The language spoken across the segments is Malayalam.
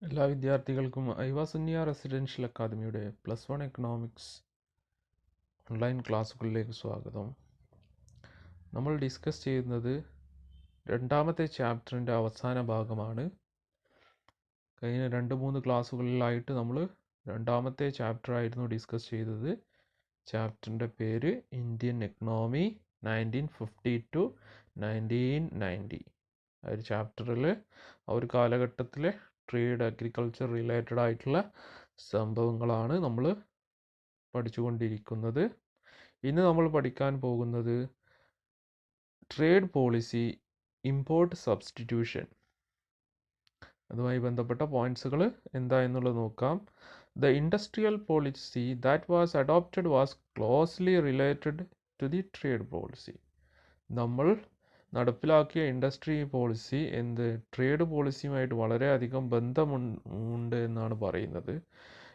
എല്ലാ വിദ്യാർത്ഥികൾക്കും ഐവാസുന്യ റെസിഡൻഷ്യൽ അക്കാദമിയുടെ +1 എക്കണോമിക്സ് ഓൺലൈൻ ക്ലാസ്സുകളിലേക്ക് സ്വാഗതം. നമ്മൾ ഡിസ്കസ് ചെയ്യുന്നത് രണ്ടാമത്തെ ചാപ്റ്ററിൻ്റെ അവസാന ഭാഗമാണ്. കഴിഞ്ഞ 2-3 ക്ലാസ്സുകളിലായിട്ട് നമ്മൾ രണ്ടാമത്തെ ചാപ്റ്റർ ആയിരുന്നു ഡിസ്കസ് ചെയ്തത്. ചാപ്റ്ററിൻ്റെ പേര് ഇന്ത്യൻ എക്കണോമി 1950 to 1990. ആ ഒരു ചാപ്റ്ററിൽ ആ ഒരു കാലഘട്ടത്തിലെ ട്രേഡ്, അഗ്രികൾച്ചർ റിലേറ്റഡ് ആയിട്ടുള്ള സംഭവങ്ങളാണ് നമ്മൾ പഠിച്ചുകൊണ്ടിരിക്കുന്നത്. ഇന്ന് നമ്മൾ പഠിക്കാൻ പോകുന്നത് ട്രേഡ് പോളിസി, ഇമ്പോർട്ട് സബ്സ്റ്റിറ്റ്യൂഷൻ, അതുമായി ബന്ധപ്പെട്ട പോയിന്റ്സുകൾ എന്താ എന്നുള്ളത് നോക്കാം. The industrial policy that was adopted was closely related to the trade policy. നമ്മൾ നടപ്പിലാക്കിയ ഇൻഡസ്ട്രി പോളിസി ട്രേഡ് പോളിസിയുമായിട്ട് വളരെയധികം ബന്ധമുണ്ട് എന്നാണ് പറയുന്നത്.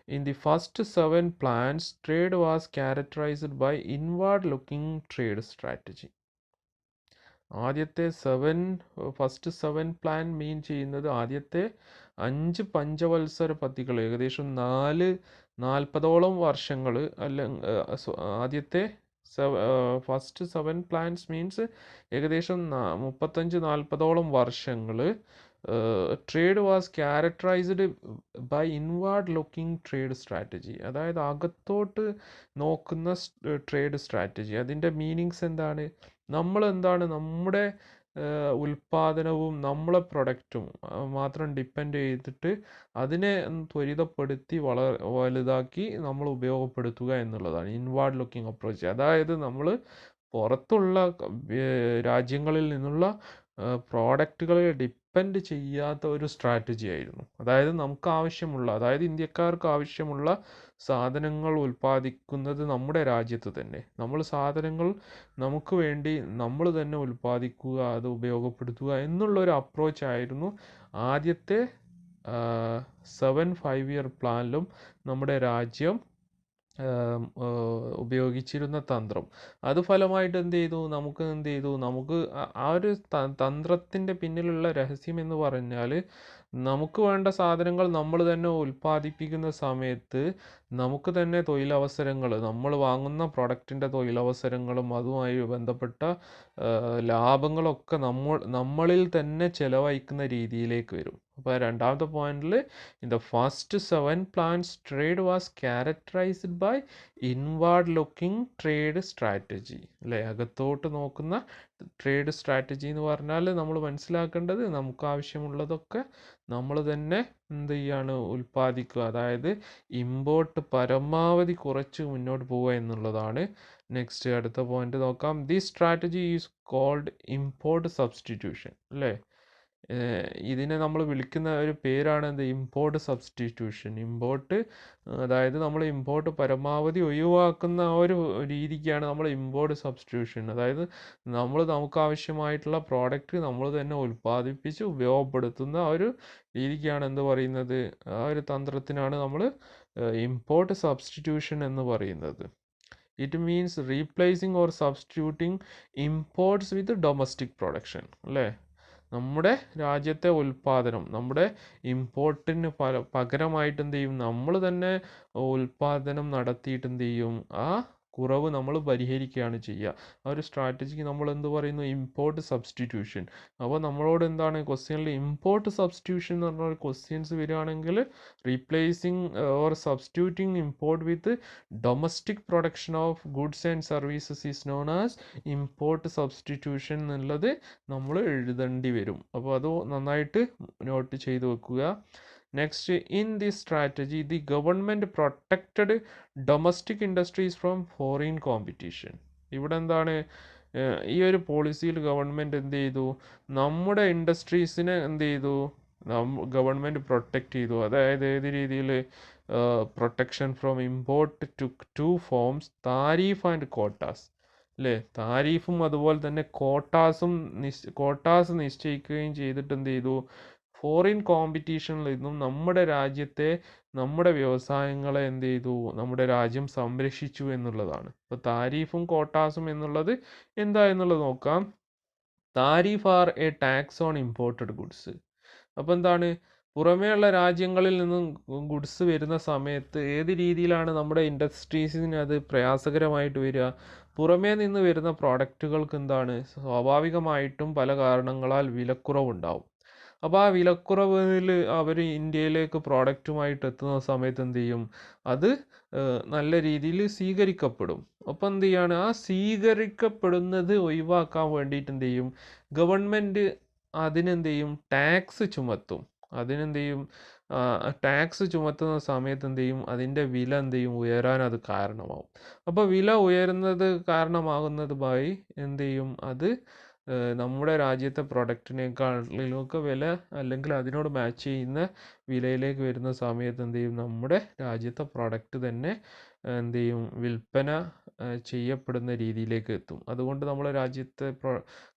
In the first 7 plans, trade was characterized by inward-looking trade strategy. ആദ്യത്തെ ഫസ്റ്റ് 7 പ്ലാൻ മീൻ ചെയ്യുന്നത് ആദ്യത്തെ 5 പഞ്ചവത്സര പദ്ധതികൾ, ഏകദേശം 40ഓളം വർഷങ്ങൾ, ആദ്യത്തെ ഫസ്റ്റ് 7 പ്ലാൻസ് മീൻസ് ഏകദേശം 35-40ഓളം വർഷങ്ങൾ trade was characterised by inward looking trade strategy. അതായത് അകത്തോട്ട് നോക്കുന്ന ട്രേഡ് സ്ട്രാറ്റജി. അതിൻ്റെ മീനിങ്സ് എന്താണ്? നമ്മുടെ ഉൽപ്പാദനവും നമ്മളെ പ്രൊഡക്റ്റും മാത്രം ഡിപ്പെൻഡ് ചെയ്തിട്ട് അതിനെ ത്വരിതപ്പെടുത്തി വലുതാക്കി നമ്മൾ ഉപയോഗപ്പെടുത്തുക എന്നുള്ളതാണ് ഇൻവാർഡ് ലുക്കിംഗ് അപ്രോച്ച്. അതായത് നമ്മൾ പുറത്തുള്ള രാജ്യങ്ങളിൽ നിന്നുള്ള പ്രോഡക്റ്റുകളെ ഡിപ്പെൻഡ് ചെയ്യാത്ത ഒരു സ്ട്രാറ്റജി ആയിരുന്നു. അതായത് അതായത് ഇന്ത്യക്കാർക്ക് ആവശ്യമുള്ള സാധനങ്ങൾ ഉൽപ്പാദിക്കുന്നത് നമ്മുടെ രാജ്യത്ത് തന്നെ. നമ്മൾ നമുക്ക് വേണ്ടി നമ്മൾ തന്നെ ഉൽപ്പാദിക്കുക, അത് ഉപയോഗപ്പെടുത്തുക എന്നുള്ളൊരു അപ്രോച്ചായിരുന്നു ആദ്യത്തെ 7 5-year പ്ലാനിലും നമ്മുടെ രാജ്യം ഉപയോഗിച്ചിരുന്ന തന്ത്രം. അത് ഫലമായിട്ട് നമുക്ക് ആ ഒരു തന്ത്രത്തിൻ്റെ പിന്നിലുള്ള രഹസ്യം എന്ന് പറഞ്ഞാൽ, നമുക്ക് വേണ്ട സാധനങ്ങൾ നമ്മൾ തന്നെ ഉൽപ്പാദിപ്പിക്കുന്ന സമയത്ത് നമുക്ക് തന്നെ തൊഴിലവസരങ്ങൾ, നമ്മൾ വാങ്ങുന്ന പ്രൊഡക്റ്റിൻ്റെ തൊഴിലവസരങ്ങളും അതുമായി ബന്ധപ്പെട്ട ലാഭങ്ങളൊക്കെ നമ്മളിൽ തന്നെ ചെലവഴിക്കുന്ന രീതിയിലേക്ക് വരും. അപ്പോൾ രണ്ടാമത്തെ പോയിന്റിൽ, in the first 7 plans trade was characterised by inward looking trade strategy. അല്ലേ, അകത്തോട്ട് നോക്കുന്ന ട്രേഡ് സ്ട്രാറ്റജി എന്ന് പറഞ്ഞാൽ നമ്മൾ മനസ്സിലാക്കേണ്ടത് നമുക്ക് ആവശ്യമുള്ളതൊക്കെ നമ്മൾ തന്നെ ഉൽപ്പാദിക്കുക, അതായത് ഇമ്പോർട്ട് പരമാവധി കുറച്ച് മുന്നോട്ട് പോവുക എന്നുള്ളതാണ്. നെക്സ്റ്റ് അടുത്ത പോയിന്റ് നോക്കാം. This strategy is called import substitution. അല്ലേ, ഇതിനെ നമ്മൾ വിളിക്കുന്ന ഒരു പേരാണ് ഇമ്പോർട്ട് സബ്സ്റ്റിറ്റ്യൂഷൻ. അതായത് നമ്മൾ ഇമ്പോർട്ട് പരമാവധി ഒഴിവാക്കുന്ന ആ ഒരു രീതിക്കാണ് നമ്മൾ ഇമ്പോർട്ട് സബ്സ്റ്റിറ്റ്യൂഷൻ. അതായത് നമുക്ക് ആവശ്യമായിട്ടുള്ള പ്രോഡക്റ്റ് നമ്മൾ തന്നെ ഉൽപ്പാദിപ്പിച്ച് ഉപയോഗപ്പെടുത്തുന്ന ആ ഒരു രീതിക്കാണ് പറയുന്നത്, ആ ഒരു തന്ത്രത്തിനാണ് നമ്മൾ ഇമ്പോർട്ട് സബ്സ്റ്റിറ്റ്യൂഷൻ എന്ന് പറയുന്നത്. It means replacing or substituting imports with domestic production. അല്ലേ, നമ്മുടെ രാജ്യത്തെ ഉൽപ്പാദനം നമ്മുടെ ഇമ്പോർട്ടിന് പകരമായിട്ട് നമ്മൾ തന്നെ ഉൽപ്പാദനം നടത്തിയിട്ട് ആ കുറവ് നമ്മൾ പരിഹരിക്കുകയാണ് ചെയ്യുക. ആ ഒരു സ്ട്രാറ്റജിക്ക് നമ്മൾ പറയുന്നു? Import substitution. അപ്പോൾ നമ്മളോട് ക്വസ്റ്റ്യനിൽ ഇമ്പോർട്ട് സബ്സ്റ്റിറ്റ്യൂഷൻ എന്ന് പറഞ്ഞ ഒരു ക്വസ്റ്റ്യൻസ് വരികയാണെങ്കിൽ, replacing or substituting import with domestic production of goods and services is known as import substitution എന്നുള്ളത് നമ്മൾ എഴുതേണ്ടി വരും. അപ്പോൾ അത് നന്നായിട്ട് നോട്ട് ചെയ്ത് വെക്കുക. Next, in this strategy the government protected domestic industries from foreign competition. ഇവിടെ ഈ ഒരു പോളിസിയിൽ ഗവൺമെൻറ് നമ്മുടെ ഇൻഡസ്ട്രീസിനെ ഗവൺമെൻറ് പ്രൊട്ടക്റ്റ് ചെയ്തു. അതായത് ഏത് രീതിയിൽ? Protection from import to 2 forms, tariff and quotas. അല്ലേ, താരിഫും അതുപോലെ തന്നെ കോട്ടാസ് നിശ്ചയിക്കുകയും ചെയ്തിട്ട് ഫോറിൻ കോമ്പറ്റീഷനിൽ നിന്നും നമ്മുടെ വ്യവസായങ്ങളെ നമ്മുടെ രാജ്യം സംരക്ഷിച്ചു എന്നുള്ളതാണ്. അപ്പോൾ താരിഫും കോട്ടാസും എന്നുള്ളത് എന്താ എന്നുള്ളത് നോക്കാം. Tariff are a tax on imported goods. അപ്പോൾ പുറമേയുള്ള രാജ്യങ്ങളിൽ നിന്നും ഗുഡ്സ് വരുന്ന സമയത്ത് ഏത് രീതിയിലാണ് നമ്മുടെ ഇൻഡസ്ട്രീസിന് അത് പ്രയാസകരമായിട്ട് വരിക? പുറമേ നിന്ന് വരുന്ന പ്രോഡക്റ്റുകൾക്ക് എന്താണ് സ്വാഭാവികമായിട്ടും പല കാരണങ്ങളാൽ വിലക്കുറവുണ്ടാവും. അപ്പോൾ ആ വിലക്കുറവിൽ അവർ ഇന്ത്യയിലേക്ക് പ്രോഡക്റ്റുമായിട്ട് എത്തുന്ന സമയത്ത് എന്ത് ചെയ്യും? അത് നല്ല രീതിയിൽ സ്വീകരിക്കപ്പെടും. അപ്പോൾ എന്ത് ചെയ്യാണ്? ആ സ്വീകരിക്കപ്പെടുന്നത് ഒഴിവാക്കാൻ വേണ്ടിയിട്ട് എന്ത് ചെയ്യും? ഗവൺമെൻറ് അതിനെന്ത് ചെയ്യും? ടാക്സ് ചുമത്തും. അതിനെന്ത് ചെയ്യും? ടാക്സ് ചുമത്തുന്ന സമയത്ത് എന്ത് ചെയ്യും? അതിൻ്റെ വില എന്ത് ചെയ്യും? ഉയരാൻ അത് കാരണമാവും. അപ്പോൾ വില ഉയരുന്നത് കാരണമാകുന്നതുമായി എന്ത് ചെയ്യും? അത് നമ്മുടെ രാജ്യത്തെ പ്രൊഡക്റ്റിനേക്കാളിലൊക്കെ വില അല്ലെങ്കിൽ അതിനോട് മാച്ച് ചെയ്യുന്ന വിലയിലേക്ക് വരുന്ന സമയത്ത് എന്ത് ചെയ്യും? നമ്മുടെ രാജ്യത്തെ പ്രൊഡക്റ്റ് തന്നെ എന്ത് ചെയ്യും? വിൽപ്പന ചെയ്യപ്പെടുന്ന രീതിയിലേക്ക് എത്തും. അതുകൊണ്ട് നമ്മുടെ രാജ്യത്തെ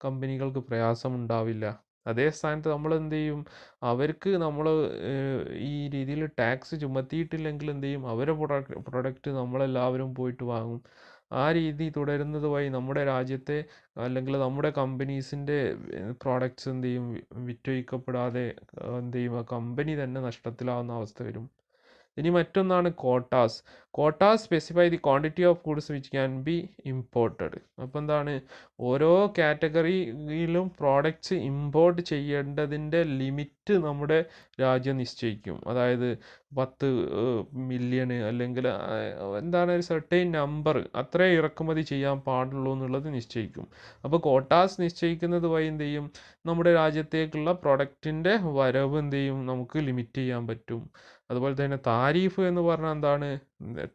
കമ്പനികൾക്ക് പ്രയാസം ഉണ്ടാവില്ല. അതേ സ്ഥാനത്ത് നമ്മൾ എന്ത് ചെയ്യും? അവർക്ക് നമ്മൾ ഈ രീതിയിൽ ടാക്സ് ചുമത്തിയിട്ടില്ലെങ്കിൽ എന്ത് ചെയ്യും? അവരെ പ്രൊഡക്റ്റ് നമ്മളെല്ലാവരും പോയിട്ട് വാങ്ങും. ആ രീതി തുടരുന്നത് വഴി നമ്മുടെ രാജ്യത്തെ അല്ലെങ്കിൽ നമ്മുടെ കമ്പനീസിൻ്റെ പ്രോഡക്റ്റ്സ് എന്ത് ചെയ്യും? വിറ്റഴിക്കപ്പെടാതെ എന്ത് ചെയ്യും? ആ കമ്പനി തന്നെ നഷ്ടത്തിലാവുന്ന അവസ്ഥ വരും. ഇനി മറ്റൊന്നാണ് quotas. Quotas specify the quantity of goods which can be imported. അപ്പോൾ എന്താണ്? ഓരോ കാറ്റഗറിയിലും പ്രോഡക്റ്റ്സ് ഇമ്പോർട്ട് ചെയ്യേണ്ടതിൻ്റെ ലിമിറ്റ് നമ്മുടെ രാജ്യം നിശ്ചയിക്കും. അതായത് 10 മില്യൺ അല്ലെങ്കിൽ എന്താണ് ഒരു സർട്ടൈൻ നമ്പർ അത്രേ ഇറക്കുമതി ചെയ്യാൻ പാടുള്ളൂ എന്നുള്ളത് നിശ്ചയിക്കും. അപ്പോൾ കോട്ടാസ് നിശ്ചയിക്കുന്നത് വഴി എന്ത് ചെയ്യും? നമ്മുടെ രാജ്യത്തേക്കുള്ള പ്രൊഡക്റ്റിൻ്റെ വരവ് എന്ത് ചെയ്യും? നമുക്ക് ലിമിറ്റ് ചെയ്യാൻ പറ്റും. അതുപോലെ തന്നെ താരിഫ് എന്ന് പറഞ്ഞാൽ എന്താണ്?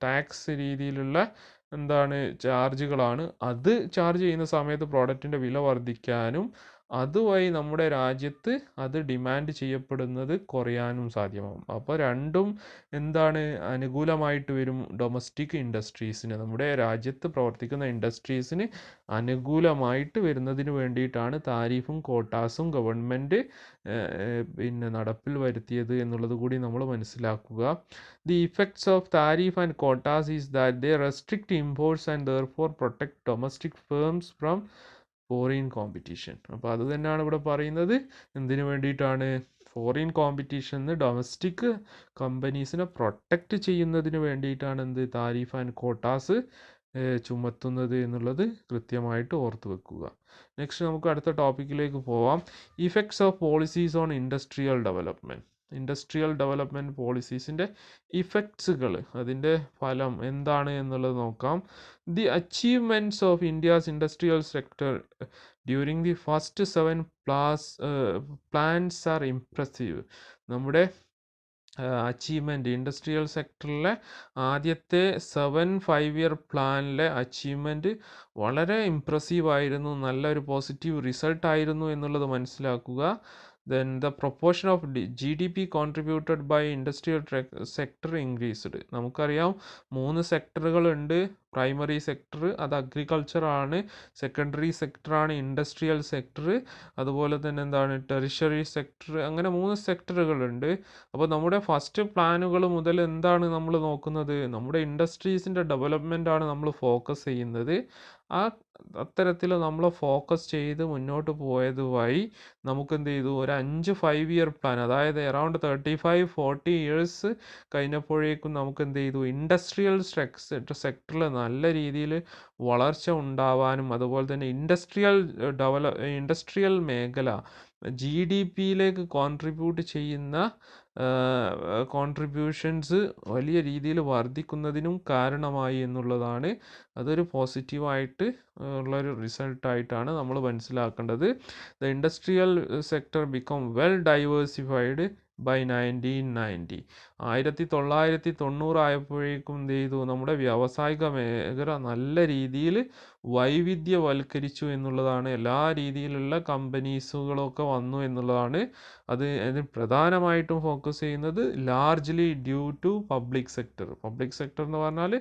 ടാക്സ് രീതിയിലുള്ള എന്താണ് ചാർജുകളാണ്. അത് ചാർജ് ചെയ്യുന്ന സമയത്ത് പ്രോഡക്റ്റിൻ്റെ വില വർദ്ധിക്കാനും അതുവഴി നമ്മുടെ രാജ്യത്ത് അത് ഡിമാൻഡ് ചെയ്യപ്പെടുന്നത് കുറയാനും സാധ്യമാകും. അപ്പോൾ രണ്ടും എന്താണ് അനുകൂലമായിട്ട് വരും? ഡൊമസ്റ്റിക് ഇൻഡസ്ട്രീസിന്, നമ്മുടെ രാജ്യത്ത് പ്രവർത്തിക്കുന്ന ഇൻഡസ്ട്രീസിന് അനുകൂലമായിട്ട് വരുന്നതിന് വേണ്ടിയിട്ടാണ് താരിഫും കോട്ടാസും ഗവൺമെൻറ് പിന്നെ നടപ്പിൽ വരുത്തിയത് എന്നുള്ളത് കൂടി നമ്മൾ മനസ്സിലാക്കുക. The effects of tariff and quotas is that they restrict imports and therefore protect domestic firms from foreign competition. അപ്പോൾ അത് തന്നെയാണ് ഇവിടെ പറയുന്നത്. എന്തിനു വേണ്ടിയിട്ടാണ്? ഫോറിൻ കോമ്പറ്റീഷന് ഡൊമസ്റ്റിക് കമ്പനീസിനെ പ്രൊട്ടക്റ്റ് ചെയ്യുന്നതിന് വേണ്ടിയിട്ടാണ് എന്ത് താരിഫ് ആൻഡ് കോട്ടാസ് ചുമത്തുന്നത് എന്നുള്ളത് കൃത്യമായിട്ട് ഓർത്ത് വെക്കുക. നെക്സ്റ്റ് നമുക്ക് അടുത്ത ടോപ്പിക്കിലേക്ക് പോവാം. Effects of policies on industrial development. Industrial development പോളിസീസിൻ്റെ ഇഫക്ട്സുകൾ, അതിൻ്റെ ഫലം എന്താണ് എന്നുള്ളത് നോക്കാം. The achievements of India's industrial sector during the first 7 plans are impressive. നമ്മുടെ അച്ചീവ്മെൻറ്റ് ഇൻഡസ്ട്രിയൽ സെക്ടറിലെ ആദ്യത്തെ 7 5-year പ്ലാനിലെ അച്ചീവ്മെൻറ്റ് വളരെ ഇംപ്രസീവ് ആയിരുന്നു, നല്ലൊരു പോസിറ്റീവ് റിസൾട്ട് ആയിരുന്നു എന്നുള്ളത് മനസ്സിലാക്കുക. Then the proportion of GDP contributed by industrial sector increased. നമുക്കറിയാം 3 സെക്ടറുകളുണ്ട്. പ്രൈമറി സെക്ടർ അത് അഗ്രികൾച്ചർ ആണ്, സെക്കൻഡറി സെക്ടർ ആണ് ഇൻഡസ്ട്രിയൽ സെക്ടർ, അതുപോലെ തന്നെ എന്താണ് ടെറിഷറി സെക്ടർ, അങ്ങനെ 3 സെക്ടറുകളുണ്ട്. അപ്പോൾ നമ്മുടെ ഫസ്റ്റ് പ്ലാനുകൾ മുതൽ എന്താണ് നമ്മൾ നോക്കുന്നത്? നമ്മുടെ ഇൻഡസ്ട്രീസിൻ്റെ ഡെവലപ്മെൻ്റ് ആണ് നമ്മൾ ഫോക്കസ് ചെയ്യുന്നത്. ആ അത്തരത്തിൽ നമ്മൾ ഫോക്കസ് ചെയ്ത് മുന്നോട്ട് പോയത് വഴി നമുക്ക് എന്ത് ചെയ്തു? ഒരു 5 5-year പ്ലാൻ, അതായത് അറൗണ്ട് 35-40 years കഴിഞ്ഞപ്പോഴേക്കും നമുക്ക് എന്ത് ചെയ്തു? ഇൻഡസ്ട്രിയൽ സെക്ടറിൽ നല്ല രീതിയിൽ വളർച്ച ഉണ്ടാവാനും അതുപോലെ തന്നെ ഇൻഡസ്ട്രിയൽ മേഖല GDPയിലേക്ക് കോൺട്രിബ്യൂട്ട് ചെയ്യുന്ന കോൺട്രിബ്യൂഷൻസ് വലിയ രീതിയിൽ വർദ്ധിക്കുന്നതിനും കാരണമായി എന്നുള്ളതാണ്. അതൊരു പോസിറ്റീവായിട്ട് ഉള്ളൊരു റിസൾട്ടായിട്ടാണ് നമ്മൾ മനസ്സിലാക്കേണ്ടത്. The industrial sector become well diversified by 1990. 1990 ആയപ്പോഴേക്കും എന്ത് ചെയ്തു? നമ്മുടെ വ്യാവസായിക മേഖല നല്ല രീതിയിൽ വൈവിധ്യവൽക്കരിച്ചു എന്നുള്ളതാണ്. എല്ലാ രീതിയിലുള്ള കമ്പനീസുകളൊക്കെ വന്നു എന്നുള്ളതാണ്. അതിന് പ്രധാനമായിട്ടും ഫോക്കസ് ചെയ്യുന്നത് largely due to public sector. Public sector എന്ന് പറഞ്ഞാൽ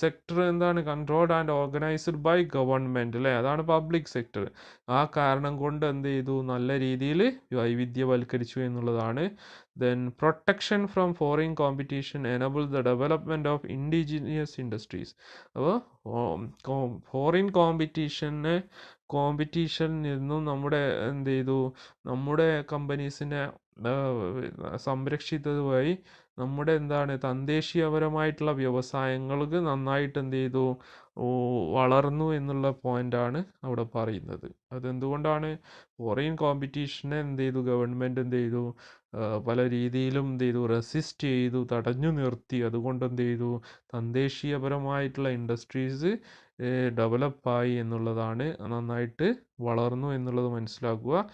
സെക്ടർ എന്താണ്? Controlled and organised by government അല്ലേ, അതാണ് പബ്ലിക് സെക്ടർ. ആ കാരണം കൊണ്ട് എന്ത് ചെയ്തു? നല്ല രീതിയിൽ വൈവിധ്യവൽക്കരിച്ചു എന്നുള്ളതാണ്. Then protection from foreign competition enable the development of indigenous industries. അപ്പോൾ ഫോറിൻ കോമ്പറ്റീഷനിൽ നിന്നും നമ്മുടെ എന്ത് ചെയ്തു? നമ്മുടെ കമ്പനീസിനെ സംരക്ഷിച്ചതുവഴി നമ്മുടെ എന്താണ് തദ്ദേശീയപരമായിട്ടുള്ള വ്യവസായങ്ങൾക്ക് നന്നായിട്ട് എന്ത് ചെയ്തു വളർന്നു എന്നുള്ള പോയിന്റാണ് അവിടെ പറയുന്നത്. അതെന്തുകൊണ്ടാണ് ഫോറിൻ കോമ്പറ്റീഷനെ എന്ത് ചെയ്തു ഗവൺമെൻറ് എന്ത് ചെയ്തു പല രീതിയിലും എന്ത് ചെയ്തു റെസിസ്റ്റ് ചെയ്തു, തടഞ്ഞു നിർത്തി. അതുകൊണ്ട് എന്ത് ചെയ്തു തദ്ദേശീയപരമായിട്ടുള്ള ഇൻഡസ്ട്രീസ് ഡെവലപ്പായി എന്നുള്ളതാണ്, നന്നായിട്ട് വളർന്നു എന്നുള്ളത് മനസ്സിലാക്കുക.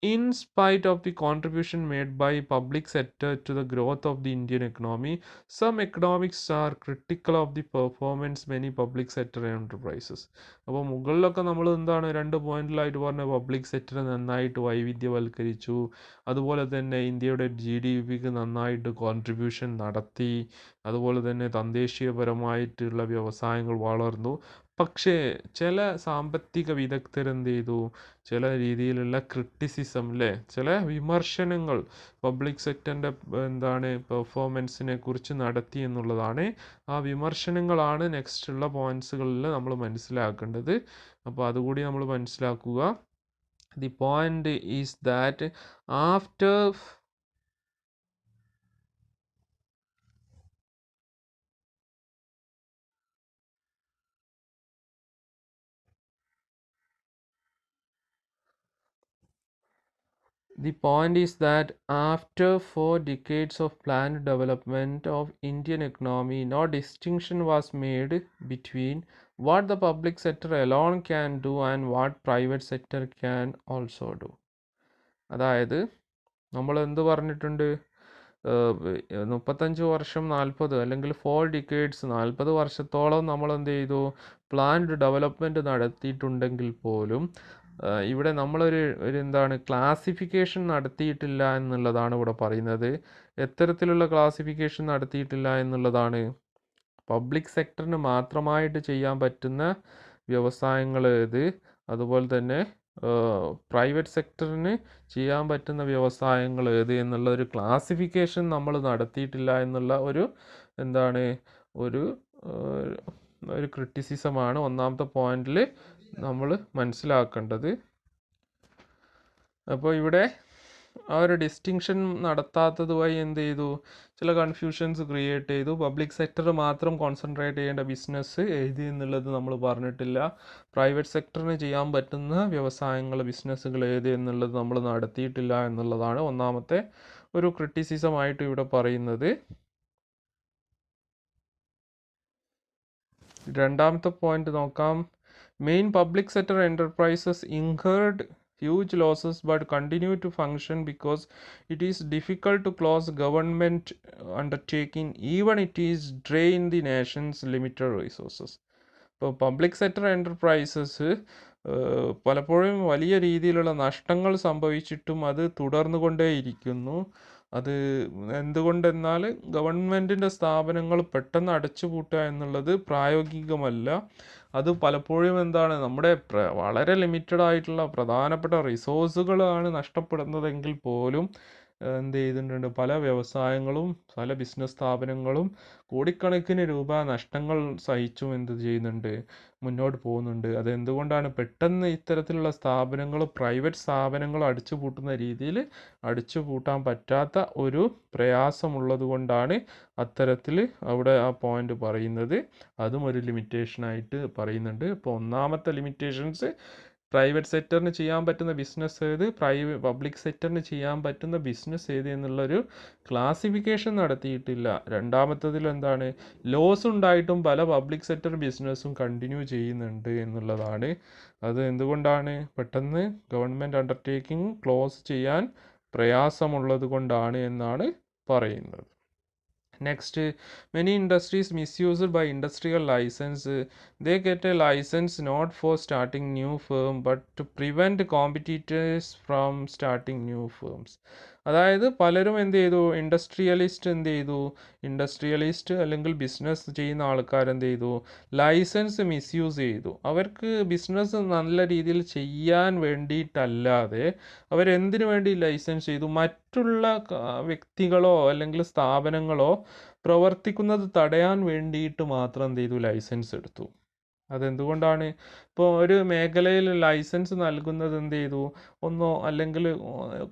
In spite of the contribution made by public sector to the growth of the Indian economy, some economists are critical of the performance many public sector enterprises. അപ്പോൾ മുകളിലൊക്കെ നമ്മൾ എന്താണ് 2 പോയിന്റിലായിട്ട് പറഞ്ഞ പബ്ലിക് സെക്ടർ നന്നായിട്ട് വൈവിധ്യവൽക്കരിച്ചു, അതുപോലെ തന്നെ ഇന്ത്യയുടെ GDPക്ക് നന്നായിട്ട് കോൺട്രിബ്യൂഷൻ നടത്തി, അതുപോലെ തന്നെ തദ്ദേശീയപരമായിട്ടുള്ള വ്യവസായങ്ങൾ വളർന്നു. പക്ഷേ ചില സാമ്പത്തിക വിദഗ്ധർ എന്ത് ചെയ്തു, ചില രീതിയിലുള്ള ക്രിറ്റിസിസം അല്ലേ, ചില വിമർശനങ്ങൾ പബ്ലിക് സെക്ടറിൻ്റെ എന്താണ് പെർഫോമൻസിനെ കുറിച്ച് നടത്തി എന്നുള്ളതാണ്. ആ വിമർശനങ്ങളാണ് നെക്സ്റ്റ് ഉള്ള പോയിന്റ്സുകളിൽ നമ്മൾ മനസ്സിലാക്കേണ്ടത്. അപ്പോൾ അതുകൂടി നമ്മൾ മനസ്സിലാക്കുക. The point is that after The point is that after 4 decades of planned development of Indian economy, no distinction was made between what the public sector alone can do and what private sector can also do. അതായത് നമ്മൾ എന്ത് പറഞ്ഞിട്ടുണ്ട്, 35 വർഷം 40 അല്ലെങ്കിൽ 4 ഡിക്കേഡ്സ് 40 വർഷത്തോളം നമ്മൾ എന്ത് ചെയ്തു പ്ലാൻഡ് ഡെവലപ്മെൻറ്റ് നടത്തിയിട്ടുണ്ടെങ്കിൽ പോലും ഇവിടെ നമ്മളൊരു എന്താണ് ക്ലാസിഫിക്കേഷൻ നടത്തിയിട്ടില്ല എന്നുള്ളതാണ് ഇവിടെ പറയുന്നത്. എത്തരത്തിലുള്ള ക്ലാസിഫിക്കേഷൻ നടത്തിയിട്ടില്ല എന്നുള്ളതാണ്? പബ്ലിക് സെക്ടറിന് മാത്രമായിട്ട് ചെയ്യാൻ പറ്റുന്ന വ്യവസായങ്ങൾ ഏത്, അതുപോലെ തന്നെ പ്രൈവറ്റ് സെക്ടറിന് ചെയ്യാൻ പറ്റുന്ന വ്യവസായങ്ങൾ ഏത് എന്നുള്ള ഒരു ക്ലാസിഫിക്കേഷൻ നമ്മൾ നടത്തിയിട്ടില്ല എന്നുള്ള ഒരു എന്താണ് ഒരു ക്രിറ്റിസിസമാണ് ഒന്നാമത്തെ പോയിന്റിൽ നമ്മൾ മനസ്സിലാക്കേണ്ടത്. അപ്പോൾ ഇവിടെ ആ ഒരു ഡിസ്റ്റിങ്ഷൻ നടത്താത്തത് വഴി എന്ത് ചെയ്തു, ചില കൺഫ്യൂഷൻസ് ക്രിയേറ്റ് ചെയ്തു. പബ്ലിക് സെക്ടർ മാത്രം കോൺസെൻട്രേറ്റ് ചെയ്യേണ്ട ബിസിനസ് ഏത് എന്നുള്ളത് നമ്മൾ പറഞ്ഞിട്ടില്ല. പ്രൈവറ്റ് സെക്ടറിന് ചെയ്യാൻ പറ്റുന്ന വ്യവസായങ്ങൾ ബിസിനസ്സുകൾ ഏത് എന്നുള്ളത് നമ്മൾ നടത്തിയിട്ടില്ല എന്നുള്ളതാണ് ഒന്നാമത്തെ ഒരു ക്രിറ്റിസിസമായിട്ട് ഇവിടെ പറയുന്നത്. രണ്ടാമത്തെ പോയിന്റ് നോക്കാം. Main public sector enterprises incurred huge losses but continue to function because it is difficult to close government undertaking even it is drain the nation's limited resources. ഇപ്പോൾ പബ്ലിക് സെക്ടർ എൻ്റർപ്രൈസസ് പലപ്പോഴും വലിയ രീതിയിലുള്ള നഷ്ടങ്ങൾ സംഭവിച്ചിട്ടും അത് തുടർന്നുകൊണ്ടേയിരിക്കുന്നു. അത് എന്തുകൊണ്ടെന്നാൽ ഗവൺമെൻറ്റിൻ്റെ സ്ഥാപനങ്ങൾ പെട്ടെന്ന് അടച്ചുപൂട്ടുക എന്നുള്ളത് പ്രായോഗികമല്ല. അത് പലപ്പോഴും എന്താണ് നമ്മുടെ വളരെ ലിമിറ്റഡ് ആയിട്ടുള്ള പ്രധാനപ്പെട്ട റിസോഴ്സുകളാണ് നഷ്ടപ്പെടുന്നതെങ്കിൽ പോലും എന്ത് ചെയ്തിട്ടുണ്ട്, പല വ്യവസായങ്ങളും പല ബിസിനസ് സ്ഥാപനങ്ങളും കോടിക്കണക്കിന് രൂപ നഷ്ടങ്ങൾ സഹിച്ചും എന്ത് ചെയ്യുന്നുണ്ട്, മുന്നോട്ട് പോകുന്നുണ്ട്. അതെന്തുകൊണ്ടാണ്? പെട്ടെന്ന് ഇത്തരത്തിലുള്ള സ്ഥാപനങ്ങൾ പ്രൈവറ്റ് സ്ഥാപനങ്ങൾ അടിച്ചുപൂട്ടുന്ന രീതിയിൽ അടിച്ചുപൂട്ടാൻ പറ്റാത്ത ഒരു പ്രയാസമുള്ളത് കൊണ്ടാണ് അത്തരത്തിൽ അവിടെ ആ പോയിന്റ് പറയുന്നത്. അതും ഒരു ലിമിറ്റേഷനായിട്ട് പറയുന്നുണ്ട്. ഇപ്പോൾ ഒന്നാമത്തെ ലിമിറ്റേഷൻസ് പ്രൈവറ്റ് സെക്ടറിന് ചെയ്യാൻ പറ്റുന്ന ബിസിനസ് ഏത്, പബ്ലിക് സെക്ടറിന് ചെയ്യാൻ പറ്റുന്ന ബിസിനസ് ഏത് എന്നുള്ളൊരു ക്ലാസിഫിക്കേഷൻ നടത്തിയിട്ടില്ല. രണ്ടാമത്തതിൽ എന്താണ്, ലോസ് ഉണ്ടായിട്ടും പല പബ്ലിക് സെക്ടർ ബിസിനസ്സും കണ്ടിന്യൂ ചെയ്യുന്നുണ്ട് എന്നുള്ളതാണ്. അത് എന്തുകൊണ്ടാണ്? പെട്ടെന്ന് ഗവൺമെൻറ് അണ്ടർടേക്കിംഗ് ക്ലോസ് ചെയ്യാൻ പ്രയാസമുള്ളത് കൊണ്ടാണ് എന്നാണ് പറയുന്നത്. Next, many industries misused by industrial license. They get a license not for starting new firm but to prevent competitors from starting new firms. അതായത് പലരും എന്ത് ചെയ്തു, ഇൻഡസ്ട്രിയലിസ്റ്റ് അല്ലെങ്കിൽ ബിസിനസ് ചെയ്യുന്ന ആൾക്കാർ എന്ത് ചെയ്തു, ലൈസൻസ് മിസ്യൂസ് ചെയ്തു. അവർക്ക് ബിസിനസ് നല്ല രീതിയിൽ ചെയ്യാൻ വേണ്ടിയിട്ടല്ലാതെ അവരെന്തിനു വേണ്ടി ലൈസൻസ് ചെയ്തു, മറ്റുള്ള വ്യക്തികളോ അല്ലെങ്കിൽ സ്ഥാപനങ്ങളോ പ്രവർത്തിക്കുന്നത് തടയാൻ വേണ്ടിയിട്ട് മാത്രം എന്ത് ചെയ്തു, ലൈസൻസ് എടുത്തു. അതെന്തുകൊണ്ടാണ്? ഇപ്പോൾ ഒരു മേഖലയിൽ ലൈസൻസ് നൽകുന്നത് എന്ത് ചെയ്തു, ഒന്നോ അല്ലെങ്കിൽ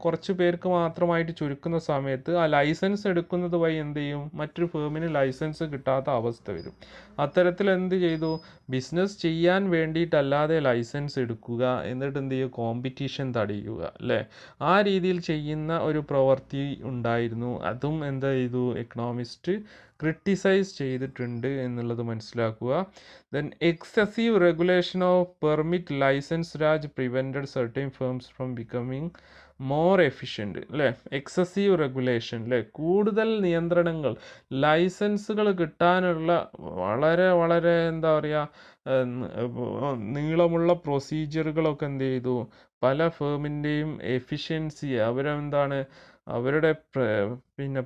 കുറച്ച് പേർക്ക് മാത്രമായിട്ട് ചുരുക്കുന്ന സമയത്ത് ആ ലൈസൻസ് എടുക്കുന്നത് വഴി എന്ത് ചെയ്യും, മറ്റൊരു ഫേമിന് ലൈസൻസ് കിട്ടാത്ത അവസ്ഥ വരും. അത്തരത്തിൽ എന്ത് ചെയ്തു, ബിസിനസ് ചെയ്യാൻ വേണ്ടിയിട്ടല്ലാതെ ലൈസൻസ് എടുക്കുക, എന്നിട്ട് എന്ത് ചെയ്യുക, കോമ്പറ്റീഷൻ തടയുക അല്ലേ, ആ രീതിയിൽ ചെയ്യുന്ന ഒരു പ്രവൃത്തി ഉണ്ടായിരുന്നു. അതും എന്താ ചെയ്തു, എക്കണോമിസ്റ്റ് ക്രിട്ടിസൈസ് ചെയ്തിട്ടുണ്ട് എന്നുള്ളത് മനസ്സിലാക്കുക. Then excessive regulation of permit licence raj prevented certain firms from becoming more efficient അല്ലേ. എക്സസീവ് റെഗുലേഷൻ അല്ലേ, കൂടുതൽ നിയന്ത്രണങ്ങൾ, ലൈസൻസുകൾ കിട്ടാനുള്ള വളരെ വളരെ എന്താ പറയുക, നീളമുള്ള പ്രൊസീജിയറുകളൊക്കെ എന്ത് ചെയ്തു, പല ഫേമിൻ്റെയും എഫിഷ്യൻസി, അവരെന്താണ് അവരുടെ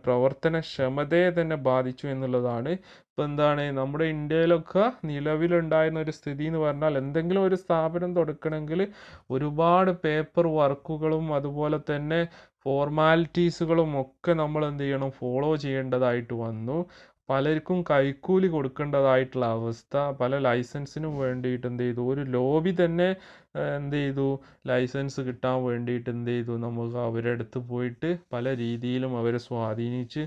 പ്രവർത്തനക്ഷമതയെ തന്നെ ബാധിച്ചു എന്നുള്ളതാണ്. ഇപ്പം എന്താണ് നമ്മുടെ ഇന്ത്യയിലൊക്കെ നിലവിലുണ്ടായിരുന്ന ഒരു സ്ഥിതി എന്ന് പറഞ്ഞാൽ, എന്തെങ്കിലും ഒരു സ്ഥാപനം തുടക്കണമെങ്കിൽ ഒരുപാട് പേപ്പർ വർക്കുകളും അതുപോലെ തന്നെ ഫോർമാലിറ്റീസുകളും ഒക്കെ നമ്മൾ എന്ത് ചെയ്യണം, ഫോളോ ചെയ്യേണ്ടതായിട്ട് വന്നു. പലർക്കും കൈക്കൂലി കൊടുക്കേണ്ടതായിട്ടുള്ള അവസ്ഥ, പല ലൈസൻസിനും വേണ്ടിയിട്ട് എന്ത് ചെയ്തു, ഒരു ലോബി തന്നെ എന്ത് ചെയ്തു, ലൈസൻസ് കിട്ടാൻ വേണ്ടിയിട്ട് എന്ത് ചെയ്തു, നമുക്ക് അവരുടെ അടുത്ത് പോയിട്ട് പല രീതിയിലും അവരെ സ്വാധീനിച്ച്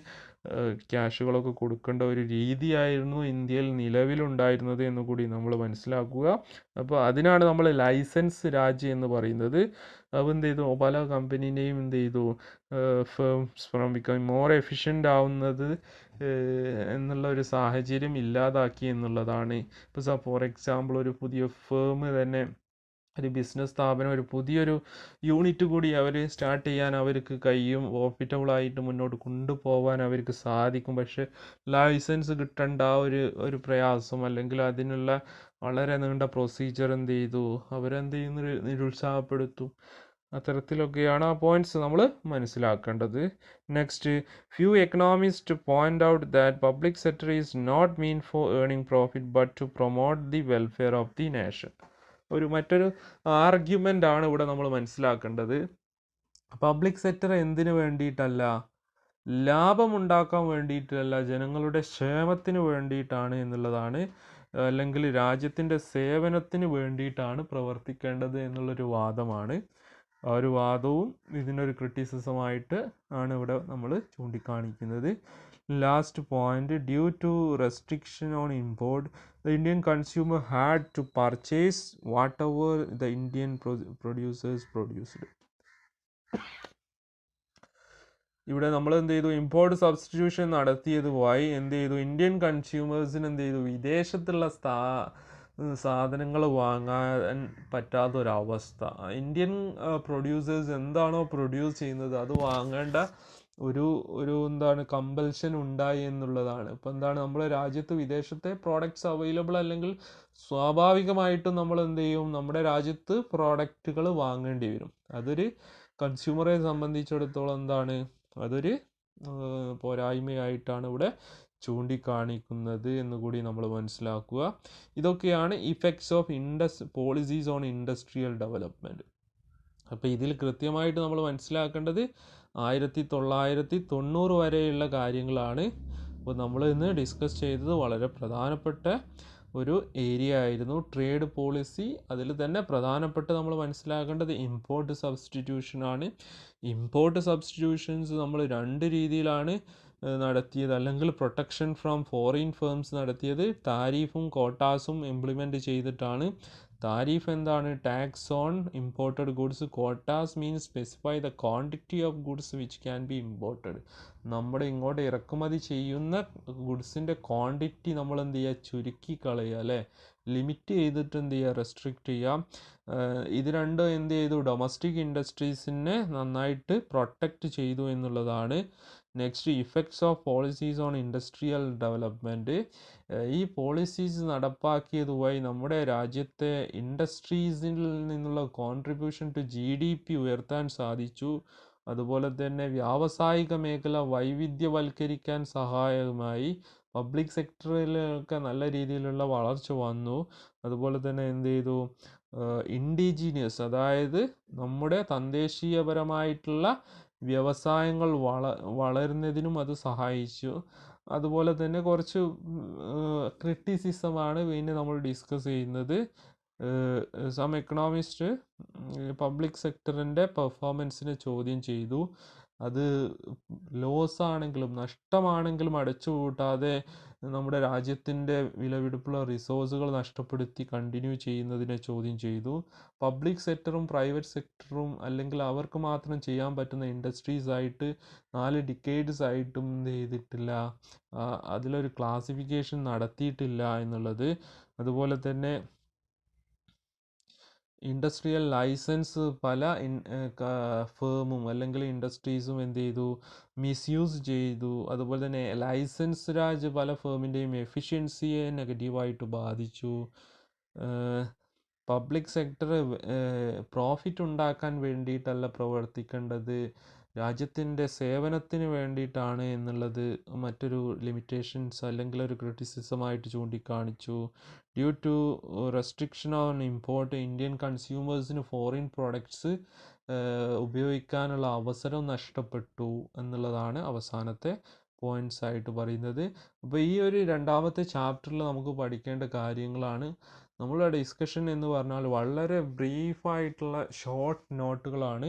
ക്യാഷുകളൊക്കെ കൊടുക്കേണ്ട ഒരു രീതിയായിരുന്നു ഇന്ത്യയിൽ നിലവിലുണ്ടായിരുന്നത് എന്ന് കൂടി നമ്മൾ മനസ്സിലാക്കുക. അപ്പോൾ അതിനാണ് നമ്മൾ ലൈസൻസ് രാജ്യം എന്ന് പറയുന്നത്. അപ്പോൾ എന്ത് ചെയ്തു, പല കമ്പനീനെയും എന്ത് ചെയ്തു, firms from becoming more efficient ആവുന്നത് എന്നുള്ള ഒരു സാഹചര്യം ഇല്ലാതാക്കി എന്നുള്ളതാണ്. ഇപ്പോൾ ഫോർ എക്സാമ്പിൾ ഒരു പുതിയ ഫേം തന്നെ, ഒരു ബിസിനസ് സ്ഥാപനം, ഒരു പുതിയൊരു യൂണിറ്റ് കൂടി അവർ സ്റ്റാർട്ട് ചെയ്യാൻ അവർക്ക് കഴിയും, പ്രോഫിറ്റബിളായിട്ട് മുന്നോട്ട് കൊണ്ടുപോകാൻ അവർക്ക് സാധിക്കും. പക്ഷേ ലൈസൻസ് കിട്ടേണ്ട ആ ഒരു പ്രയാസം, അല്ലെങ്കിൽ അതിനുള്ള വളരെ നീണ്ട പ്രൊസീജിയർ എന്ത് ചെയ്തു, അവരെന്ത് ചെയ്യുന്നു, നിരുത്സാഹപ്പെടുത്തും. അത്തരത്തിലൊക്കെയാണ് ആ പോയിന്റ്സ് നമ്മൾ മനസ്സിലാക്കേണ്ടത്. Next, few economist point out that public sector is not mean for earning profit but to promote the welfare of the nation. മറ്റൊരു ആർഗ്യുമെൻ്റ് ആണ് ഇവിടെ നമ്മൾ മനസ്സിലാക്കേണ്ടത്. പബ്ലിക് സെക്ടർ എന്തിനു വേണ്ടിയിട്ടല്ല, ലാഭമുണ്ടാക്കാൻ വേണ്ടിയിട്ടല്ല, ജനങ്ങളുടെ ക്ഷേമത്തിന് വേണ്ടിയിട്ടാണ് എന്നുള്ളതാണ്, അല്ലെങ്കിൽ രാജ്യത്തിൻ്റെ സേവനത്തിന് വേണ്ടിയിട്ടാണ് പ്രവർത്തിക്കേണ്ടത് എന്നുള്ളൊരു വാദമാണ്. ആ ഒരു വാദവും ഇതിനൊരു ക്രിറ്റിസിസമായിട്ട് ആണ് ഇവിടെ നമ്മൾ ചൂണ്ടിക്കാണിക്കുന്നത്. Last point, due to restriction on import the Indian consumer had to purchase whatever the Indian producers produced. ഇവിടെ നമ്മൾ എന്ത് ചെയ്തു, ഇമ്പോർട്ട് സബ്സ്റ്റിറ്റ്യൂഷൻ നടത്തിയതുമായി എന്ത് ചെയ്തു, ഇന്ത്യൻ കൺസ്യൂമേഴ്സിന് എന്ത് ചെയ്തു, വിദേശത്തുള്ള സാധനങ്ങൾ വാങ്ങാൻ പറ്റാത്തൊരവസ്ഥ, ഇന്ത്യൻ പ്രൊഡ്യൂസേഴ്സ് എന്താണോ പ്രൊഡ്യൂസ് ചെയ്യുന്നത് അത് വാങ്ങേണ്ട ഒരു എന്താണ് കമ്പൽഷൻ ഉണ്ടായി എന്നുള്ളതാണ്. ഇപ്പം എന്താണ്, നമ്മുടെ രാജ്യത്ത് വിദേശത്തെ പ്രോഡക്ട്സ് അവൈലബിൾ അല്ലെങ്കിൽ സ്വാഭാവികമായിട്ടും നമ്മൾ എന്ത് ചെയ്യും, നമ്മുടെ രാജ്യത്ത് പ്രോഡക്റ്റുകൾ വാങ്ങേണ്ടി വരും. അതൊരു കൺസ്യൂമറെ സംബന്ധിച്ചിടത്തോളം എന്താണ്, അതൊരു പോരായ്മയായിട്ടാണ് ഇവിടെ ചൂണ്ടിക്കാണിക്കുന്നത് എന്നുകൂടി നമ്മൾ മനസ്സിലാക്കുക. ഇതൊക്കെയാണ് effects of policies on industrial development. അപ്പോൾ ഇതിൽ കൃത്യമായിട്ട് നമ്മൾ മനസ്സിലാക്കേണ്ടത് 1990 വരെയുള്ള കാര്യങ്ങളാണ്. അപ്പോൾ നമ്മൾ ഇന്ന് ഡിസ്കസ് ചെയ്തത് വളരെ പ്രധാനപ്പെട്ട ഒരു ഏരിയ ആയിരുന്നു, ട്രേഡ് പോളിസി. അതിൽ തന്നെ പ്രധാനപ്പെട്ട് നമ്മൾ മനസ്സിലാക്കേണ്ടത് ഇമ്പോർട്ട് സബ്സ്റ്റിറ്റ്യൂഷൻ ആണ്. ഇമ്പോർട്ട് സബ്സ്റ്റിറ്റ്യൂഷൻസ് നമ്മൾ രണ്ട് രീതിയിലാണ് നടത്തിയത്, അല്ലെങ്കിൽ പ്രൊട്ടക്ഷൻ ഫ്രം ഫോറിൻ ഫേംസ് നടത്തിയത്. താരിഫും കോട്ടാസും ഇംപ്ലിമെൻറ്റ് ചെയ്തിട്ടാണ്. താരിഫ് എന്താണ്, tax on imported goods. Quotas means specify the quantity of goods which can be imported. നമ്മുടെ ഇങ്ങോട്ട് ഇറക്കുമതി ചെയ്യുന്ന ഗുഡ്സിൻ്റെ ക്വാണ്ടിറ്റി നമ്മൾ എന്ത് ചെയ്യുക, ചുരുക്കി കളയുക അല്ലേ, ലിമിറ്റ് ചെയ്തിട്ട് എന്ത് ചെയ്യുക, റെസ്ട്രിക്റ്റ് ചെയ്യാം. ഇത് രണ്ടും എന്ത് ചെയ്തു, ഡൊമസ്റ്റിക് ഇൻഡസ്ട്രീസിനെ നന്നായിട്ട് പ്രൊട്ടക്റ്റ് ചെയ്തു എന്നുള്ളതാണ്. Next, effects of policies on industrial development. ഈ പോളിസീസ് നടപ്പാക്കിയത് വഴി നമ്മുടെ രാജ്യത്തെ ഇൻഡസ്ട്രീസിൽ നിന്നുള്ള കോൺട്രിബ്യൂഷൻ ടു GDP ഉയർത്താൻ സാധിച്ചു. അതുപോലെ തന്നെ വ്യാവസായിക മേഖല വൈവിധ്യവൽക്കരിക്കാൻ സഹായകമായി. പബ്ലിക് സെക്ടറിലൊക്കെ നല്ല രീതിയിലുള്ള വളർച്ച വന്നു. അതുപോലെ തന്നെ എന്ത് ചെയ്തു, ഇൻഡിജീനിയസ്, അതായത് നമ്മുടെ തദ്ദേശീയപരമായിട്ടുള്ള വ്യവസായങ്ങൾ വളരുന്നതിനും അത് സഹായിച്ചു. അതുപോലെ തന്നെ കുറച്ച് ക്രിറ്റിസിസമാണ് പിന്നെ നമ്മൾ ഡിസ്കസ് ചെയ്യുന്നത്. സം എക്കണോമിസ്റ്റ് പബ്ലിക് സെക്ടറിൻ്റെ പെർഫോമൻസിനെ ചോദ്യം ചെയ്തു. അത് ലോസ് ആണെങ്കിലും നഷ്ടമാണെങ്കിലും അടച്ചു പൂട്ടാതെ നമ്മുടെ രാജ്യത്തിൻ്റെ വിലപിടിപ്പുള്ള റിസോഴ്സുകൾ നഷ്ടപ്പെടുത്തി കണ്ടിന്യൂ ചെയ്യുന്നതിനെ ചോദ്യം ചെയ്തു. പബ്ലിക് സെക്ടറും പ്രൈവറ്റ് സെക്ടറും അല്ലെങ്കിൽ അവർക്ക് മാത്രം ചെയ്യാൻ പറ്റുന്ന ഇൻഡസ്ട്രീസ് ആയിട്ട് 4 ഡിക്കേഡ്സ് ആയിട്ടും എന്ത് ചെയ്തിട്ടില്ല, അതിലൊരു ക്ലാസിഫിക്കേഷൻ നടത്തിയിട്ടില്ല എന്നുള്ളത്. അതുപോലെ തന്നെ ഇൻഡസ്ട്രിയൽ ലൈസൻസ് പല ഫേമും അല്ലെങ്കിൽ ഇൻഡസ്ട്രീസും എന്ത് ചെയ്തു, മിസ്യൂസ് ചെയ്തു. അതുപോലെ തന്നെ ലൈസൻസ് രാജ് പല ഫേമിൻ്റെയും എഫിഷ്യൻസിയെ നെഗറ്റീവായിട്ട് ബാധിച്ചു. പബ്ലിക് സെക്ടർ പ്രോഫിറ്റ് ഉണ്ടാക്കാൻ വേണ്ടിയിട്ടല്ല പ്രവർത്തിക്കേണ്ടത്, രാജ്യത്തിൻ്റെ സേവനത്തിന് വേണ്ടിയിട്ടാണ് എന്നുള്ളത് മറ്റൊരു ലിമിറ്റേഷൻസ് അല്ലെങ്കിൽ ഒരു ക്രിറ്റിസിസമായിട്ട് ചൂണ്ടിക്കാണിച്ചു. Due to restriction on import Indian കൺസ്യൂമേഴ്സിന് ഫോറിൻ പ്രൊഡക്ട്സ് ഉപയോഗിക്കാനുള്ള അവസരം നഷ്ടപ്പെട്ടു എന്നുള്ളതാണ് അവസാനത്തെ പോയിൻറ്റ്സ് ആയിട്ട് പറയുന്നത്. അപ്പോൾ ഈ ഒരു രണ്ടാമത്തെ ചാപ്റ്ററിൽ നമുക്ക് പഠിക്കേണ്ട കാര്യങ്ങളാണ്. നമ്മളുടെ ഡിസ്കഷൻ എന്ന് പറഞ്ഞാൽ വളരെ ബ്രീഫായിട്ടുള്ള ഷോർട്ട് നോട്ടുകളാണ്.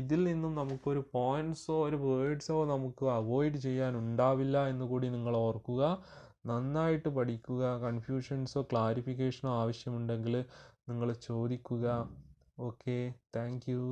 ഇതിൽ നിന്നും നമുക്കൊരു പോയിൻറ്റ്സോ ഒരു വേർഡ്സോ നമുക്ക് അവോയ്ഡ് ചെയ്യാനുണ്ടാവില്ല എന്ന് കൂടി നിങ്ങൾ ഓർക്കുക. നന്നായിട്ട് പഠിക്കുക. കൺഫ്യൂഷൻസോ ക്ലാരിഫിക്കേഷനോ ആവശ്യമുണ്ടെങ്കിൽ നിങ്ങൾ ചോദിക്കുക. Okay, thank you.